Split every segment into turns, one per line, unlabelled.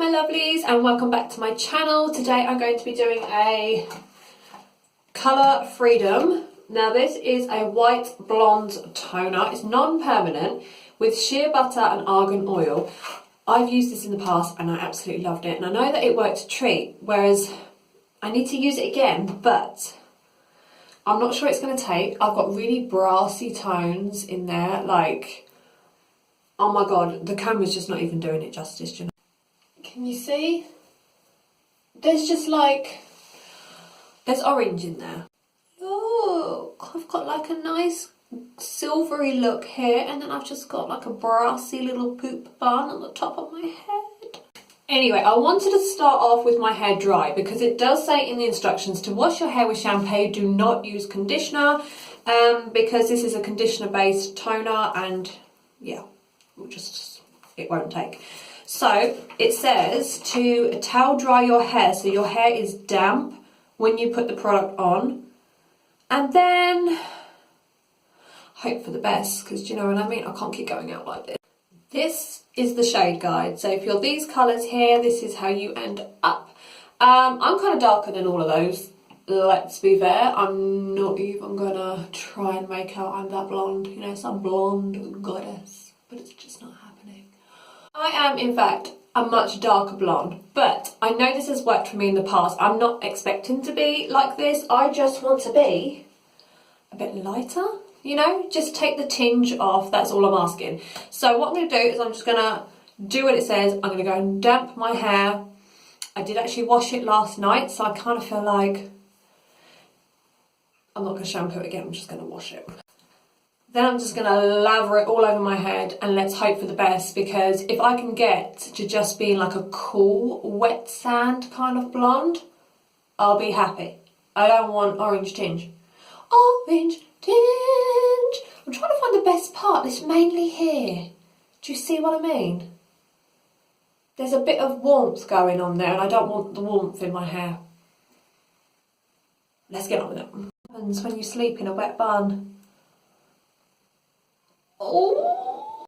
my lovelies, and welcome back to my channel. Today I'm going to be doing a colour freedom. Now this is a white blonde toner. It's non-permanent with shea butter and argan oil. I've used this in the past and I absolutely loved it, and I know that it worked a treat, whereas I need to use it again, but I'm not sure it's going to take. I've got really brassy tones in there, like, oh my god, the camera's just not even doing it justice, you know. Can you see? There's just like, there's orange in there. Look, I've got like a nice silvery look here, and then I've just got like a brassy little poop bun on the top of my head. Anyway, I wanted to start off with my hair dry because it does say in the instructions to wash your hair with shampoo, do not use conditioner, because this is a conditioner based toner and yeah, it won't take. So it says to towel dry your hair so your hair is damp when you put the product on, and then hope for the best, because do you know what I mean? I can't keep going out like this. This is the shade guide. So if you're these colours here, this is how you end up. I'm kind of darker than all of those, let's be fair. I'm not even gonna try and make out I'm that blonde, you know, some blonde goddess, but it's just not happening. I am, in fact, a much darker blonde, but I know this has worked for me in the past. I'm not expecting to be like this. I just want to be a bit lighter, you know, just take the tinge off. That's all I'm asking. So what I'm going to do is I'm just going to do what it says. I'm going to go and damp my hair. I did actually wash it last night, so I kind of feel like I'm not going to shampoo it again. I'm just going to wash it. Then I'm just going to lather it all over my head, and let's hope for the best, because if I can get to just being like a cool, wet sand kind of blonde, I'll be happy. I don't want orange tinge. Orange tinge! I'm trying to find the best part. It's mainly here. Do you see what I mean? There's a bit of warmth going on there, and I don't want the warmth in my hair. Let's get on with it. What happens when you sleep in a wet bun? Oh,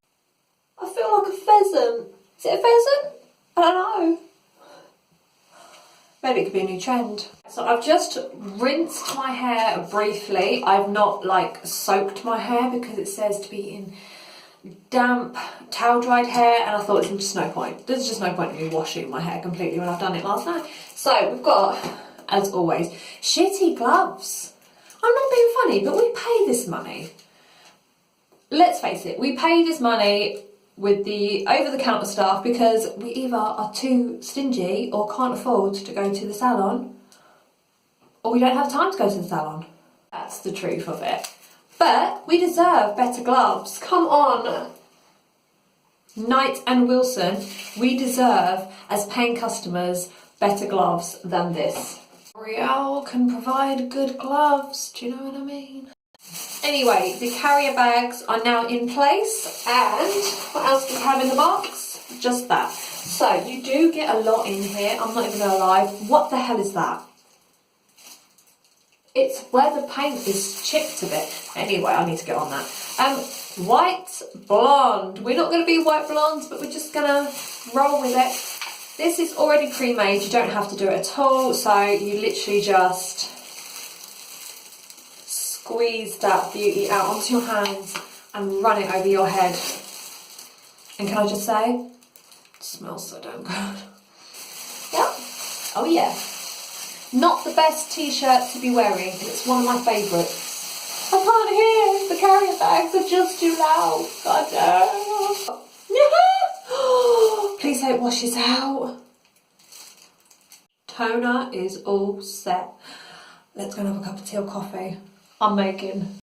I feel like a pheasant. Is it a pheasant? I don't know. Maybe it could be a new trend. So I've just rinsed my hair briefly. I've not like soaked my hair because it says to be in damp, towel dried hair, and I thought there's just no point. There's just no point in me washing my hair completely when I've done it last night. So we've got, as always, shitty gloves. I'm not being funny, but we pay this money. Let's face it, we pay this money with the over-the-counter stuff because we either are too stingy or can't afford to go to the salon, or we don't have time to go to the salon. That's the truth of it. But we deserve better gloves. Come on. Knight and Wilson, we deserve, as paying customers, better gloves than this. L'Oreal can provide good gloves, do you know what I mean? Anyway, the carrier bags are now in place, and what else do we have in the box? Just that. So you do get a lot in here, I'm not even gonna lie. What the hell is that? It's where the paint is chipped a bit. Anyway, I need to get on that. White blonde. We're not gonna be white blondes, but we're just gonna roll with it. This is already pre-made, you don't have to do it at all, so you literally just squeeze that beauty out onto your hands and run it over your head. And can I just say, it smells so damn good. Yeah? Oh yeah. Not the best t-shirt to be wearing, and it's one of my favourites. I can't hear, the carrier bags are just too loud. God damn. Please say it washes out. Toner is all set. Let's go and have a cup of tea or coffee. I'm making.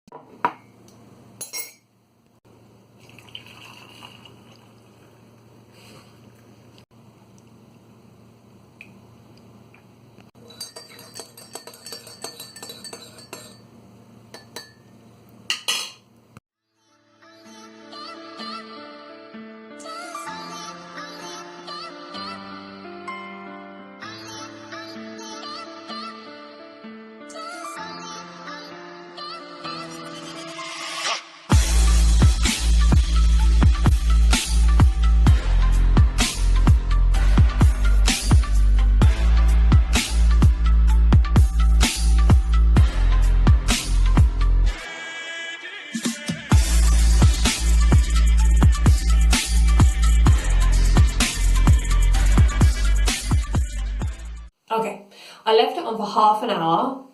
on for half an hour.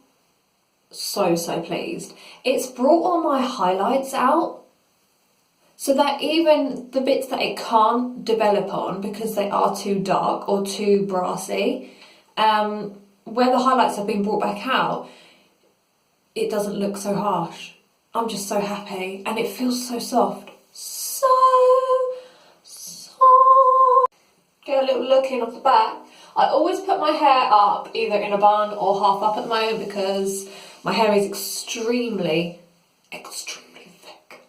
So pleased. It's brought all my highlights out, so that even the bits that it can't develop on because they are too dark or too brassy, where the highlights have been brought back out, it doesn't look so harsh. I'm just so happy, and it feels so soft. So soft. Get a little look in off the back. I always put my hair up either in a bun or half up at the moment because my hair is extremely thick,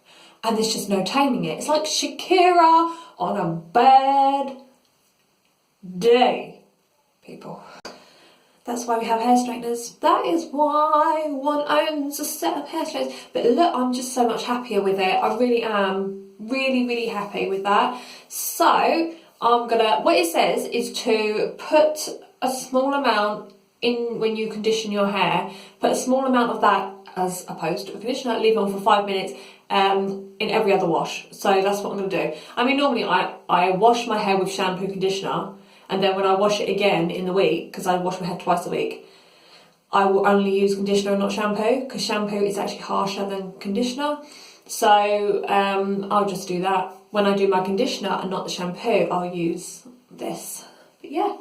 and there's just no taming it. It's like Shakira on a bad day, people. That's why we have hair straighteners. That is why one owns a set of hair straighteners. But look, I'm just so much happier with it. I really am really happy with that. So I'm gonna, what it says is to put a small amount in when you condition your hair. Put a small amount of that as opposed to a conditioner, leave it on for 5 minutes in every other wash. So that's what I'm gonna do. I mean, normally I wash my hair with shampoo, conditioner, and then when I wash it again in the week, because I wash my hair twice a week, I will only use conditioner and not shampoo, because shampoo is actually harsher than conditioner. So I'll just do that. When I do my conditioner and not the shampoo, I'll use this. But yeah,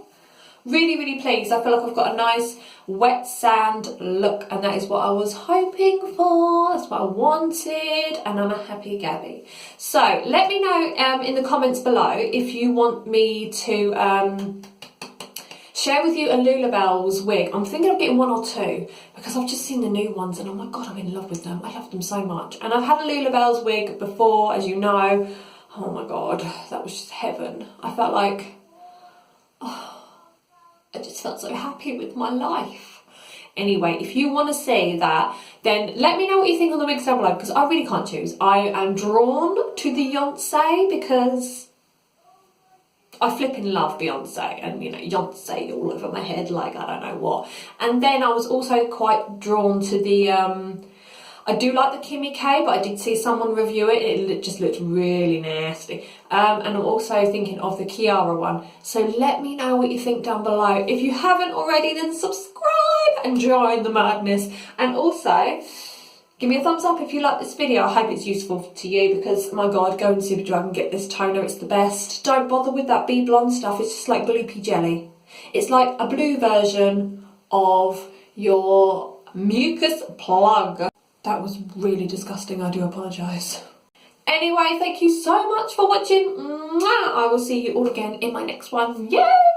really pleased. I feel like I've got a nice wet sand look, and that is what I was hoping for. That's what I wanted, and I'm a happy Gabby. So let me know in the comments below if you want me to share with you a Lulabelle's wig. I'm thinking of getting one or two because I've just seen the new ones and oh my god, I'm in love with them. I love them so much. And I've had a Lulabelle's wig before, as you know. Oh my god, that was just heaven. I felt like, I just felt so happy with my life. Anyway, if you want to see that, then let me know what you think on the wigs down below, because I really can't choose. I am drawn to the Beyonce because I flipping love Beyonce, and you know, Beyonce all over my head like I don't know what. And then I was also quite drawn to the I do like the Kimmy K, but I did see someone review it and it just looked really nasty. And I'm also thinking of the Kiara one. So let me know what you think down below. If you haven't already, then subscribe and join the madness. And also, give me a thumbs up if you like this video. I hope it's useful to you because, my god, go and Superdrug and get this toner. It's the best. Don't bother with that Be Blonde stuff. It's just like bloopy jelly. It's like a blue version of your mucus plug. That was really disgusting, I do apologise. Anyway, thank you so much for watching. I will see you all again in my next one. Yay!